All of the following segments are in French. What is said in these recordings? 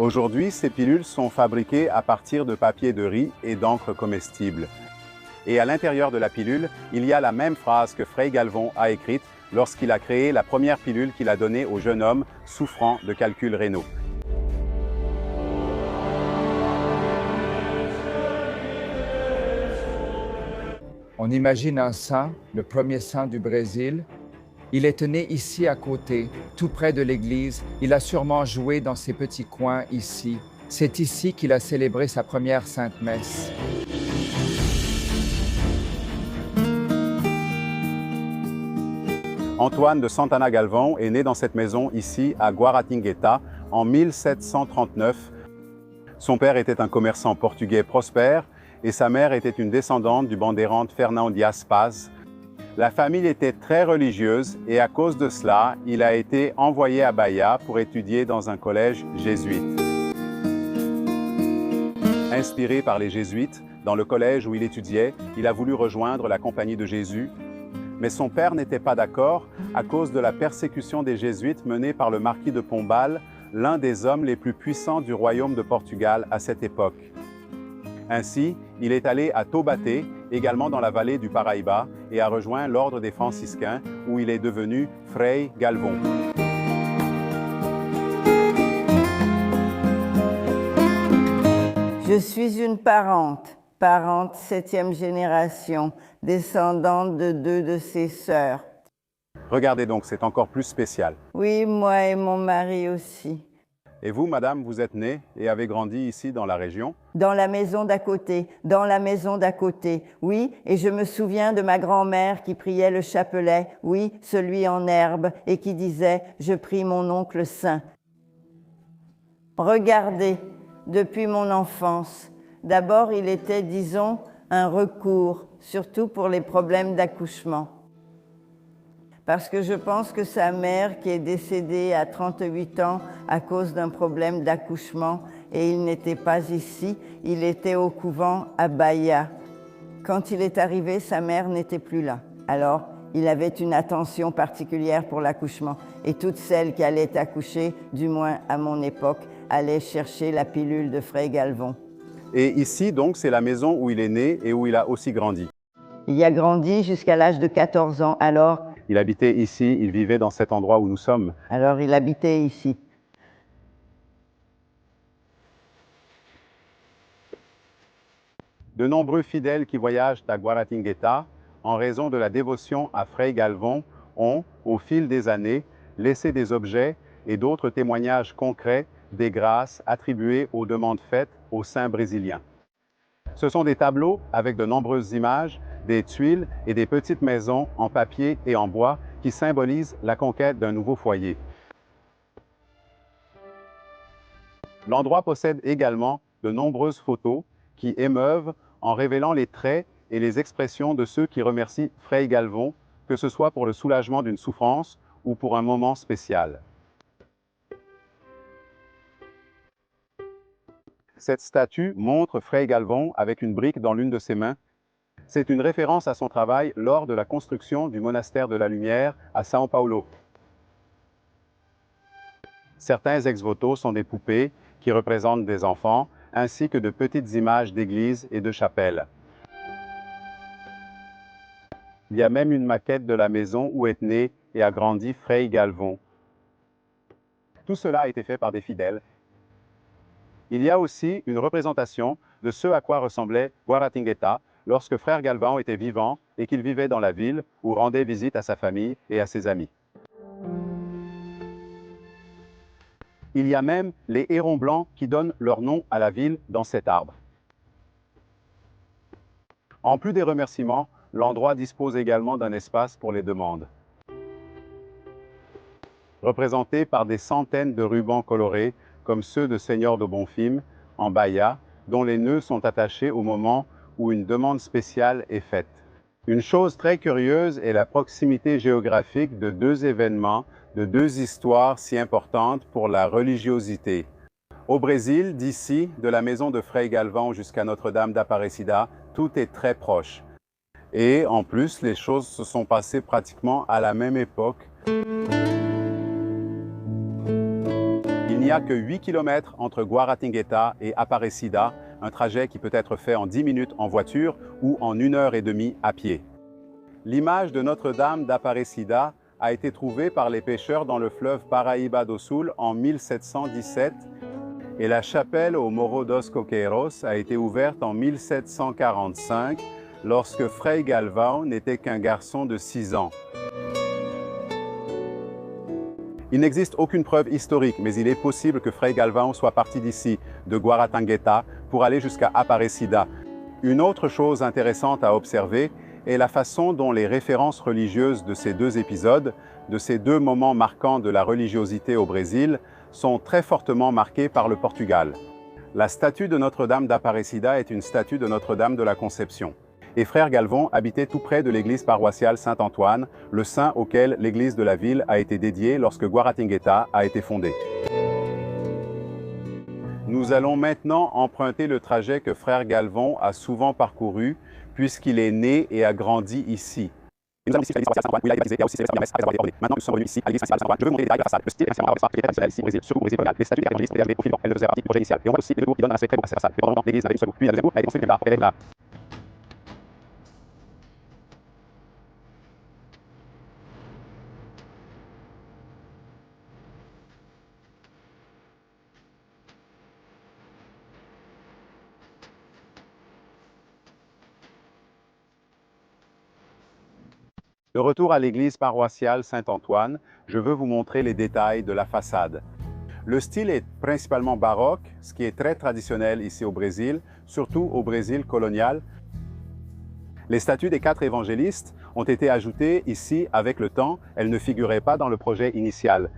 Aujourd'hui, ces pilules sont fabriquées à partir de papier de riz et d'encre comestible. Et à l'intérieur de la pilule, il y a la même phrase que Fray Galvon a écrite lorsqu'il a créé la première pilule qu'il a donnée au jeune homme souffrant de calculs rénaux. On imagine un saint, le premier saint du Brésil. Il est né ici à côté, tout près de l'église. Il a sûrement joué dans ces petits coins ici. C'est ici qu'il a célébré sa première sainte messe. Antoine de Santana Galvão est né dans cette maison ici à Guaratinguetá en 1739. Son père était un commerçant portugais prospère et sa mère était une descendante du bandeirante Fernão Dias Paz. La famille était très religieuse et à cause de cela, il a été envoyé à Bahia pour étudier dans un collège jésuite. Inspiré par les jésuites, dans le collège où il étudiait, il a voulu rejoindre la Compagnie de Jésus. Mais son père n'était pas d'accord à cause de la persécution des jésuites menée par le marquis de Pombal, l'un des hommes les plus puissants du royaume de Portugal à cette époque. Ainsi, il est allé à Taubaté, également dans la vallée du Paraíba, et a rejoint l'ordre des franciscains, où il est devenu Fray Galvão. Je suis une parente 7e génération, descendante de 2 de ses sœurs. Regardez donc, c'est encore plus spécial. Oui, moi et mon mari aussi. Et vous, madame, vous êtes née et avez grandi ici dans la région? Dans la maison d'à côté, oui, et je me souviens de ma grand-mère qui priait le chapelet, oui, celui en herbe, et qui disait « Je prie mon oncle saint ». Regardez, depuis mon enfance, d'abord il était, disons, un recours, surtout pour les problèmes d'accouchement. Parce que je pense que sa mère, qui est décédée à 38 ans à cause d'un problème d'accouchement, et il n'était pas ici, il était au couvent à Bahia. Quand il est arrivé, sa mère n'était plus là. Alors, il avait une attention particulière pour l'accouchement. Et toutes celles qui allaient accoucher, du moins à mon époque, allaient chercher la pilule de Fray Galvão. Et ici, donc, c'est la maison où il est né et où il a aussi grandi. Il y a grandi jusqu'à l'âge de 14 ans. Alors, il habitait ici, il vivait dans cet endroit où nous sommes. Alors, il habitait ici. De nombreux fidèles qui voyagent à Guaratinguetá, en raison de la dévotion à Fray Galvão, ont, au fil des années, laissé des objets et d'autres témoignages concrets des grâces attribuées aux demandes faites aux saints brésiliens. Ce sont des tableaux avec de nombreuses images, des tuiles et des petites maisons en papier et en bois qui symbolisent la conquête d'un nouveau foyer. L'endroit possède également de nombreuses photos qui émeuvent en révélant les traits et les expressions de ceux qui remercient Fray Galvão, que ce soit pour le soulagement d'une souffrance ou pour un moment spécial. Cette statue montre Fray Galvão avec une brique dans l'une de ses mains. C'est une référence à son travail lors de la construction du monastère de la Lumière à São Paulo. Certains ex-voto sont des poupées qui représentent des enfants, ainsi que de petites images d'églises et de chapelles. Il y a même une maquette de la maison où est né et a grandi Fray Galvão. Tout cela a été fait par des fidèles. Il y a aussi une représentation de ce à quoi ressemblait Guaratinguetá lorsque Frère Galvão était vivant et qu'il vivait dans la ville ou rendait visite à sa famille et à ses amis. Il y a même les hérons blancs qui donnent leur nom à la ville dans cet arbre. En plus des remerciements, l'endroit dispose également d'un espace pour les demandes. Représenté par des centaines de rubans colorés, comme ceux de Seigneur do Bonfim, en Bahia, dont les nœuds sont attachés au moment où une demande spéciale est faite. Une chose très curieuse est la proximité géographique de deux événements, de deux histoires si importantes pour la religiosité. Au Brésil, d'ici, de la maison de Fray Galvão jusqu'à Notre-Dame d'Aparecida, tout est très proche. Et en plus, les choses se sont passées pratiquement à la même époque. Il n'y a que 8 km entre Guaratinguetá et Aparecida, un trajet qui peut être fait en 10 minutes en voiture ou en 1 heure et demie à pied. L'image de Notre-Dame d'Aparecida a été trouvée par les pêcheurs dans le fleuve Paraíba do Sul en 1717 et la chapelle au Morro dos Coqueiros a été ouverte en 1745 lorsque Frei Galvão n'était qu'un garçon de 6 ans. Il n'existe aucune preuve historique, mais il est possible que Frei Galvão soit parti d'ici, de Guaratinguetá, pour aller jusqu'à Aparecida. Une autre chose intéressante à observer est la façon dont les références religieuses de ces deux épisodes, de ces deux moments marquants de la religiosité au Brésil, sont très fortement marquées par le Portugal. La statue de Notre-Dame d'Aparecida est une statue de Notre-Dame de la Conception. Et Frère Galvão habitait tout près de l'église paroissiale Saint-Antoine, le saint auquel l'église de la ville a été dédiée lorsque Guaratinguetá a été fondée. Nous allons maintenant emprunter le trajet que Frère Galvão a souvent parcouru, puisqu'il est né et a grandi ici. Nous allons ici à l'église paroissiale Saint-Antoine, où il a baptisé et a aussi célébré sa messe après avoir été ordonné. Maintenant, nous sommes revenus ici à l'église principale Saint-Antoine. Je veux vous montrer les détails de la façade. Le style est traditionnel ici au Brésil, surtout au Brésil colonial. Les statues des évangélistes étaient au fil blanc. Elles ne faisaient partie du projet initial. Et on voit aussi les deux cours qui donnent un aspect très beau à cette façade. Pendant l'église avait une seule cour, puis la deuxième cour a été construite plus tard. Elle est là. De retour à l'église paroissiale Saint-Antoine, je veux vous montrer les détails de la façade. Le style est principalement baroque, ce qui est très traditionnel ici au Brésil, surtout au Brésil colonial. Les statues des 4 évangélistes ont été ajoutées ici avec le temps, elles ne figuraient pas dans le projet initial.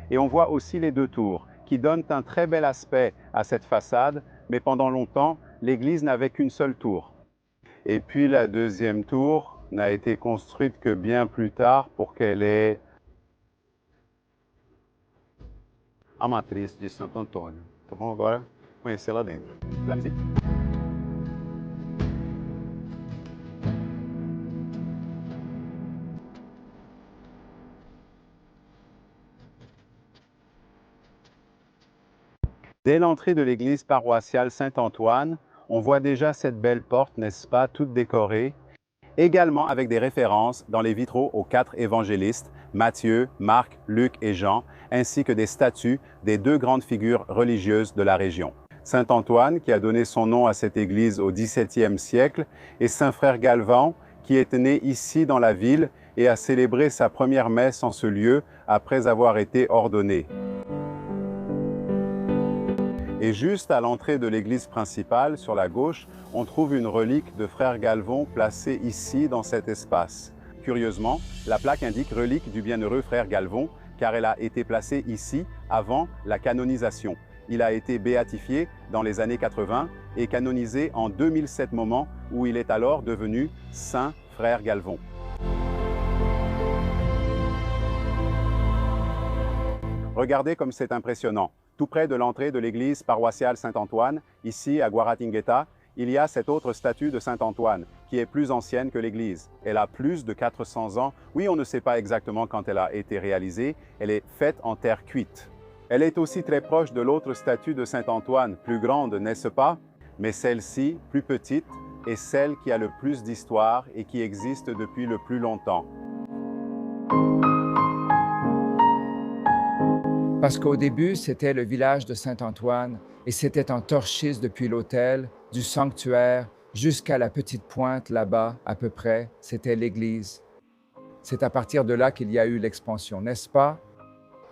Et on voit aussi les 2 tours, qui donnent un très bel aspect à cette façade, mais pendant longtemps, l'église n'avait qu'une seule tour. Et puis la deuxième tour n'a été construite que bien plus tard pour qu'elle ait a matriz de Santo Antônio. Então vamos agora conhecer lá dentro. La visite. Dès l'entrée de l'église paroissiale Saint-Antoine, on voit déjà cette belle porte, n'est-ce pas, toute décorée, également avec des références dans les vitraux aux 4 évangélistes, Matthieu, Marc, Luc et Jean, ainsi que des statues des 2 grandes figures religieuses de la région. Saint Antoine, qui a donné son nom à cette église au XVIIe siècle, et Saint Frère Galvão, qui est né ici dans la ville et a célébré sa première messe en ce lieu après avoir été ordonné. Et juste à l'entrée de l'église principale, sur la gauche, on trouve une relique de Frère Galvão placée ici dans cet espace. Curieusement, la plaque indique relique du bienheureux Frère Galvão, car elle a été placée ici avant la canonisation. Il a été béatifié dans les années 80 et canonisé en 2007, moment où il est alors devenu Saint Frère Galvão. Regardez comme c'est impressionnant. Tout près de l'entrée de l'église paroissiale Saint-Antoine, ici à Guaratinguetá, il y a cette autre statue de Saint-Antoine, qui est plus ancienne que l'église. Elle a plus de 400 ans. Oui, on ne sait pas exactement quand elle a été réalisée. Elle est faite en terre cuite. Elle est aussi très proche de l'autre statue de Saint-Antoine, plus grande, n'est-ce pas? Mais celle-ci, plus petite, est celle qui a le plus d'histoire et qui existe depuis le plus longtemps. Parce qu'au début, c'était le village de Saint-Antoine et c'était en torchis depuis l'autel, du sanctuaire jusqu'à la petite pointe là-bas, à peu près, c'était l'église. C'est à partir de là qu'il y a eu l'expansion, n'est-ce pas?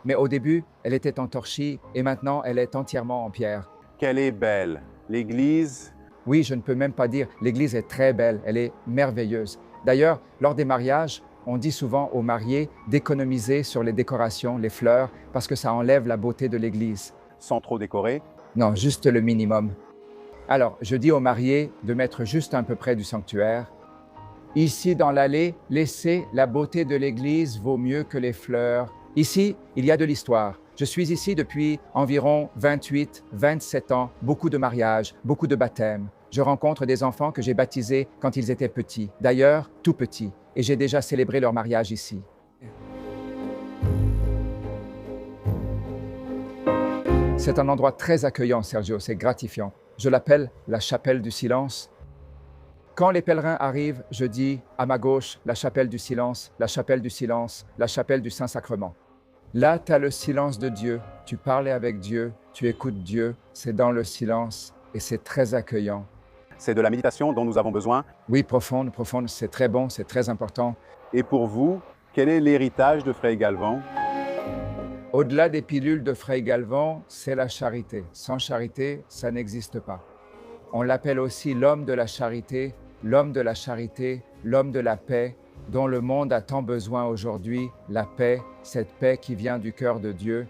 Mais au début, elle était en torchis et maintenant, elle est entièrement en pierre. Qu'elle est belle! L'église... Oui, je ne peux même pas dire, l'église est très belle, elle est merveilleuse. D'ailleurs, lors des mariages, on dit souvent aux mariés d'économiser sur les décorations, les fleurs, parce que ça enlève la beauté de l'église. Sans trop décorer? Non, juste le minimum. Alors, je dis aux mariés de mettre juste un peu près du sanctuaire. Ici, dans l'allée, laissez la beauté de l'église vaut mieux que les fleurs. Ici, il y a de l'histoire. Je suis ici depuis environ 28, 27 ans, beaucoup de mariages, beaucoup de baptêmes. Je rencontre des enfants que j'ai baptisés quand ils étaient petits, d'ailleurs tout petits, et j'ai déjà célébré leur mariage ici. C'est un endroit très accueillant, Sergio, c'est gratifiant. Je l'appelle la chapelle du silence. Quand les pèlerins arrivent, je dis à ma gauche, la chapelle du silence, la chapelle du silence, la chapelle du Saint-Sacrement. Là, tu as le silence de Dieu, tu parles avec Dieu, tu écoutes Dieu, c'est dans le silence et c'est très accueillant. C'est de la méditation dont nous avons besoin. Oui, profonde, c'est très bon, c'est très important. Et pour vous, quel est l'héritage de Fray Galvão? Au-delà des pilules de Fray Galvão, c'est la charité. Sans charité, ça n'existe pas. On l'appelle aussi l'homme de la charité, l'homme de la charité, l'homme de la paix, dont le monde a tant besoin aujourd'hui, la paix, cette paix qui vient du cœur de Dieu.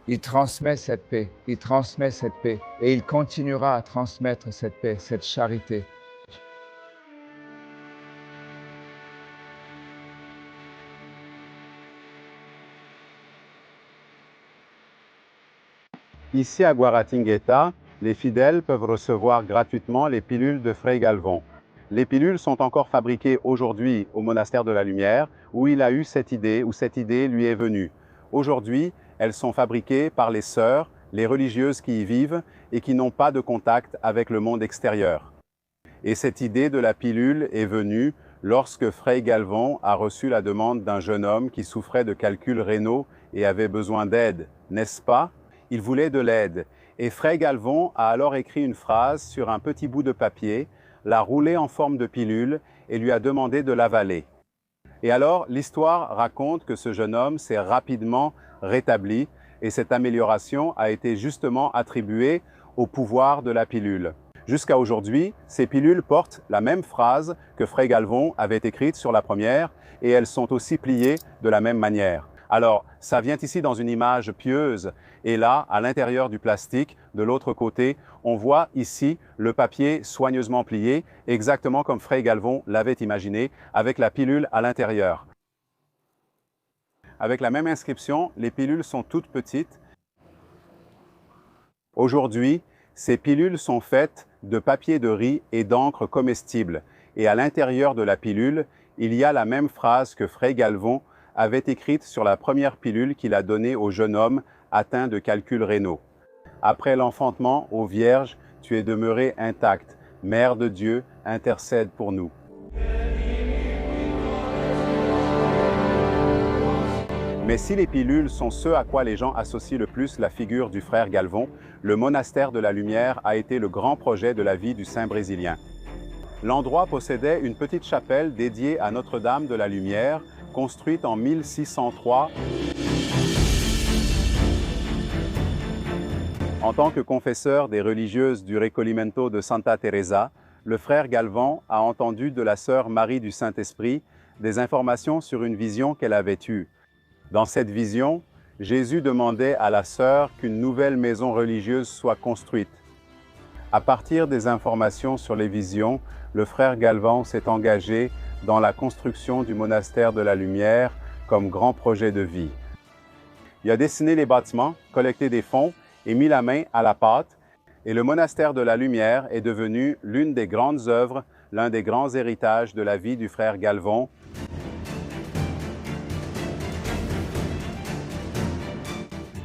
Il transmet cette paix, et il continuera à transmettre cette paix, cette charité. Ici à Guaratinguetá, les fidèles peuvent recevoir gratuitement les pilules de Fray Galvão. Les pilules sont encore fabriquées aujourd'hui au monastère de la Lumière, où il a eu cette idée, où cette idée lui est venue. Aujourd'hui, elles sont fabriquées par les sœurs, les religieuses qui y vivent et qui n'ont pas de contact avec le monde extérieur. Et cette idée de la pilule est venue lorsque Fray Galvão a reçu la demande d'un jeune homme qui souffrait de calculs rénaux et avait besoin d'aide, n'est-ce pas? Il voulait de l'aide. Et Fray Galvão a alors écrit une phrase sur un petit bout de papier, l'a roulé en forme de pilule et lui a demandé de l'avaler. Et alors, l'histoire raconte que ce jeune homme s'est rapidement rétabli et cette amélioration a été justement attribuée au pouvoir de la pilule. Jusqu'à aujourd'hui, ces pilules portent la même phrase que Fray Galvão avait écrite sur la première et elles sont aussi pliées de la même manière. Alors, ça vient ici dans une image pieuse et là, à l'intérieur du plastique, de l'autre côté, on voit ici le papier soigneusement plié, exactement comme Fray Galvão l'avait imaginé, avec la pilule à l'intérieur. Avec la même inscription, les pilules sont toutes petites. Aujourd'hui, ces pilules sont faites de papier de riz et d'encre comestible. Et à l'intérieur de la pilule, il y a la même phrase que Fray Galvão avait écrite sur la première pilule qu'il a donnée au jeune homme atteint de calculs rénaux. Après l'enfantement, ô Vierge, tu es demeurée intacte. Mère de Dieu, intercède pour nous. Mais si les pilules sont ce à quoi les gens associent le plus la figure du frère Galvão, le monastère de la Lumière a été le grand projet de la vie du saint brésilien. L'endroit possédait une petite chapelle dédiée à Notre-Dame de la Lumière, construite en 1603. En tant que confesseur des religieuses du Recolhimento de Santa Teresa, le frère Galvão a entendu de la sœur Marie du Saint-Esprit des informations sur une vision qu'elle avait eue. Dans cette vision, Jésus demandait à la sœur qu'une nouvelle maison religieuse soit construite. À partir des informations sur les visions, le frère Galvão s'est engagé dans la construction du monastère de la Lumière comme grand projet de vie. Il a dessiné les bâtiments, collecté des fonds et mis la main à la pâte, et le monastère de la Lumière est devenu l'une des grandes œuvres, l'un des grands héritages de la vie du frère Galvão.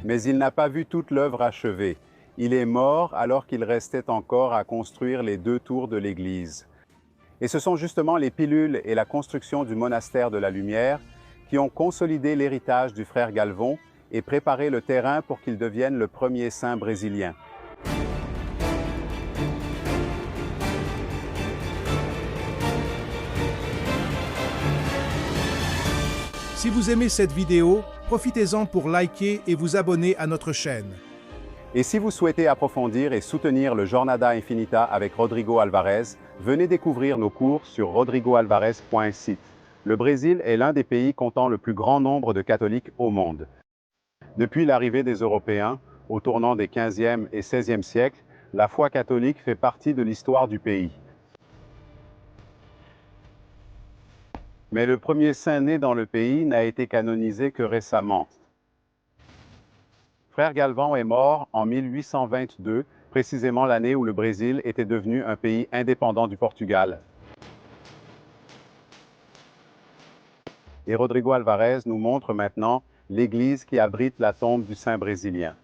Mais il n'a pas vu toute l'œuvre achevée. Il est mort alors qu'il restait encore à construire les 2 tours de l'église. Et ce sont justement les pilules et la construction du monastère de la Lumière qui ont consolidé l'héritage du frère Galvão et préparé le terrain pour qu'il devienne le premier saint brésilien. Si vous aimez cette vidéo, profitez-en pour liker et vous abonner à notre chaîne. Et si vous souhaitez approfondir et soutenir le Jornada Infinita avec Rodrigo Alvarez, venez découvrir nos cours sur rodrigoalvarez.site. Le Brésil est l'un des pays comptant le plus grand nombre de catholiques au monde. Depuis l'arrivée des Européens, au tournant des 15e et 16e siècles, la foi catholique fait partie de l'histoire du pays. Mais le premier saint né dans le pays n'a été canonisé que récemment. Frère Galvão est mort en 1822, précisément l'année où le Brésil était devenu un pays indépendant du Portugal. Et Rodrigo Alvarez nous montre maintenant l'église qui abrite la tombe du saint brésilien.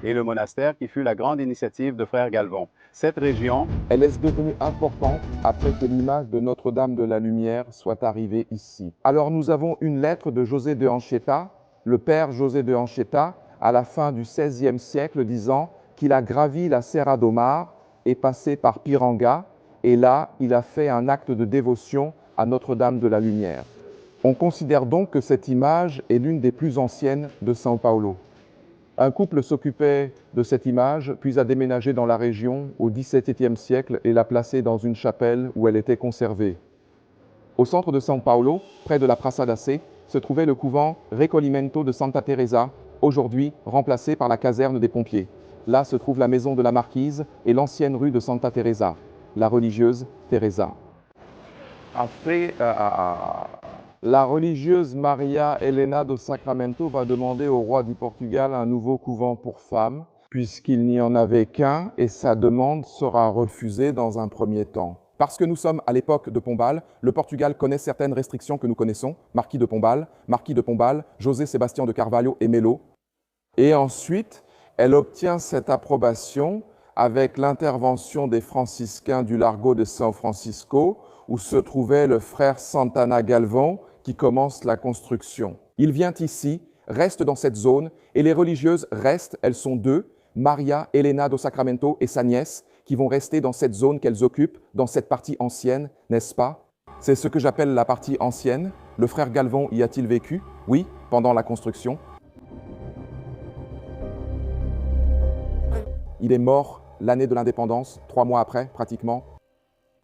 et le monastère qui fut la grande initiative de Frère Galvon. Cette région, Elle est devenue importante après que l'image de Notre-Dame de la Lumière soit arrivée ici. Alors nous avons une lettre de José de Anchieta, le père José de Anchieta, à la fin du XVIe siècle, disant qu'il a gravi la Serra do Mar et passé par Piranga, et là, il a fait un acte de dévotion à Notre-Dame de la Lumière. On considère donc que cette image est l'une des plus anciennes de São Paulo. Un couple s'occupait de cette image, puis a déménagé dans la région au XVIIe siècle et l'a placée dans une chapelle où elle était conservée. Au centre de São Paulo, près de la Praça da Sé, se trouvait le couvent Recolhimento de Santa Teresa, aujourd'hui remplacé par la caserne des pompiers. Là se trouve la maison de la marquise et l'ancienne rue de Santa Teresa, la religieuse Teresa. Après, la religieuse Maria Helena do Sacramento va demander au roi du Portugal un nouveau couvent pour femmes, puisqu'il n'y en avait qu'un, et sa demande sera refusée dans un premier temps. Parce que nous sommes à l'époque de Pombal, le Portugal connaît certaines restrictions que nous connaissons, Marquis de Pombal, José Sébastien de Carvalho et Melo. Et ensuite, elle obtient cette approbation avec l'intervention des franciscains du Largo de São Francisco, où se trouvait le frère Santana Galvão, qui commence la construction. Il vient ici, reste dans cette zone, et les religieuses restent, elles sont deux, Maria Helena do Sacramento et sa nièce, qui vont rester dans cette zone qu'elles occupent, dans cette partie ancienne, n'est-ce pas? C'est ce que j'appelle la partie ancienne. Le frère Galvão y a-t-il vécu? Oui, pendant la construction. Il est mort l'année de l'indépendance, 3 mois après, pratiquement.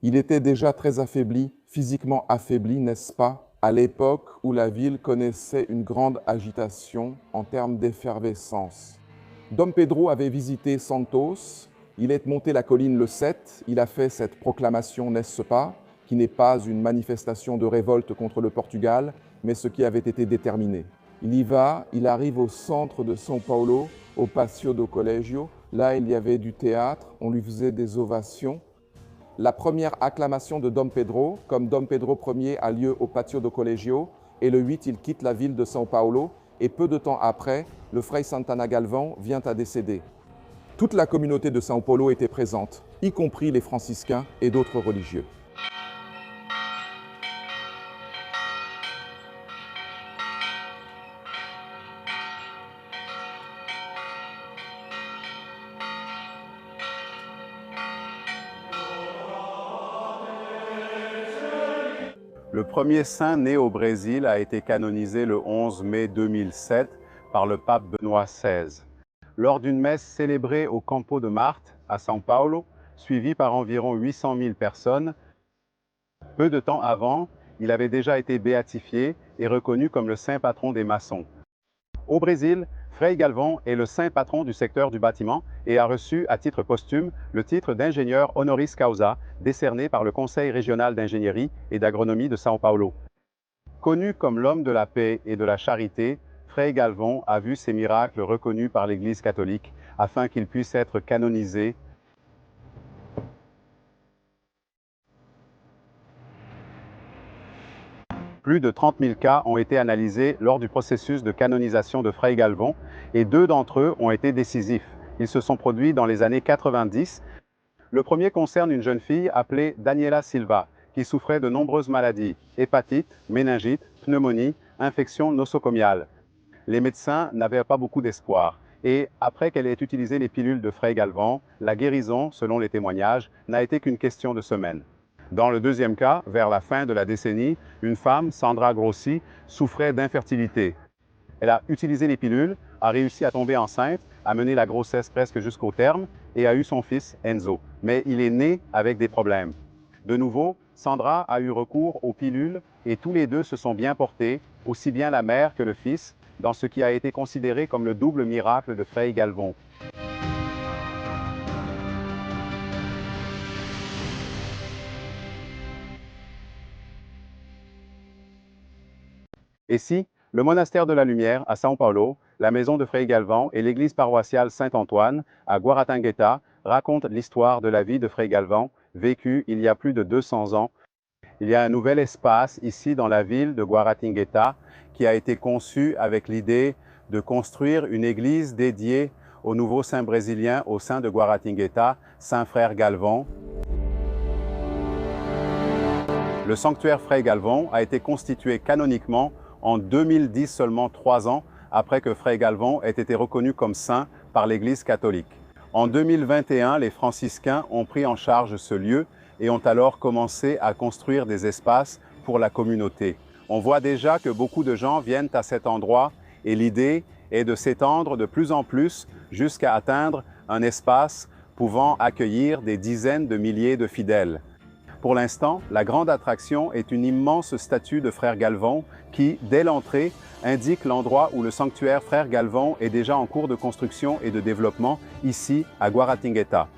Il était déjà très affaibli, physiquement affaibli, n'est-ce pas, à l'époque où la ville connaissait une grande agitation en termes d'effervescence. Dom Pedro avait visité Santos, il est monté la colline le 7, il a fait cette proclamation, n'est-ce pas, qui n'est pas une manifestation de révolte contre le Portugal, mais ce qui avait été déterminé. Il y va, il arrive au centre de São Paulo, au Patio do Colégio. Là, il y avait du théâtre, on lui faisait des ovations. La première acclamation de Dom Pedro, comme Dom Pedro Ier, a lieu au Patio do Colégio, et le 8, il quitte la ville de São Paulo, et peu de temps après, le frère Santana Galvão vient à décéder. Toute la communauté de São Paulo était présente, y compris les franciscains et d'autres religieux. le premier saint né au Brésil a été canonisé le 11 mai 2007 par le pape Benoît XVI. Lors d'une messe célébrée au Campo de Marte, à São Paulo, suivie par environ 800 000 personnes, peu de temps avant, il avait déjà été béatifié et reconnu comme le saint patron des maçons. Au Brésil, Frei Galvão est le saint patron du secteur du bâtiment et a reçu à titre posthume le titre d'ingénieur honoris causa décerné par le Conseil régional d'ingénierie et d'agronomie de São Paulo. Connu comme l'homme de la paix et de la charité, Frei Galvão a vu ses miracles reconnus par l'Église catholique afin qu'il puisse être canonisé. Plus de 30 000 cas ont été analysés lors du processus de canonisation de Frei Galvão et 2 d'entre eux ont été décisifs. Ils se sont produits dans les années 90. Le premier concerne une jeune fille appelée Daniela Silva, qui souffrait de nombreuses maladies, hépatite, méningite, pneumonie, infection nosocomiale. Les médecins n'avaient pas beaucoup d'espoir et après qu'elle ait utilisé les pilules de Frei Galvão, la guérison, selon les témoignages, n'a été qu'une question de semaines. Dans le deuxième cas, vers la fin de la décennie, une femme, Sandra Grossi, souffrait d'infertilité. Elle a utilisé les pilules, a réussi à tomber enceinte, a mené la grossesse presque jusqu'au terme et a eu son fils Enzo. Mais il est né avec des problèmes. De nouveau, Sandra a eu recours aux pilules et tous les deux se sont bien portés, aussi bien la mère que le fils, dans ce qui a été considéré comme le double miracle de Frei Galvão. Et si, le monastère de la Lumière à São Paulo, la maison de Frei Galvão et l'église paroissiale Saint-Antoine à Guaratinguetá racontent l'histoire de la vie de Frei Galvão, vécue il y a plus de 200 ans. Il y a un nouvel espace ici dans la ville de Guaratinguetá qui a été conçu avec l'idée de construire une église dédiée au nouveau saint brésilien au sein de Guaratinguetá, Saint Frère Galvão. Le sanctuaire Frei Galvão a été constitué canoniquement en 2010, seulement 3 ans après que Frei Galvão ait été reconnu comme saint par l'Église catholique. En 2021, les franciscains ont pris en charge ce lieu et ont alors commencé à construire des espaces pour la communauté. On voit déjà que beaucoup de gens viennent à cet endroit et l'idée est de s'étendre de plus en plus jusqu'à atteindre un espace pouvant accueillir des dizaines de milliers de fidèles. Pour l'instant, la grande attraction est une immense statue de Frère Galvão qui, dès l'entrée, indique l'endroit où le sanctuaire Frère Galvão est déjà en cours de construction et de développement, ici à Guaratinguetá.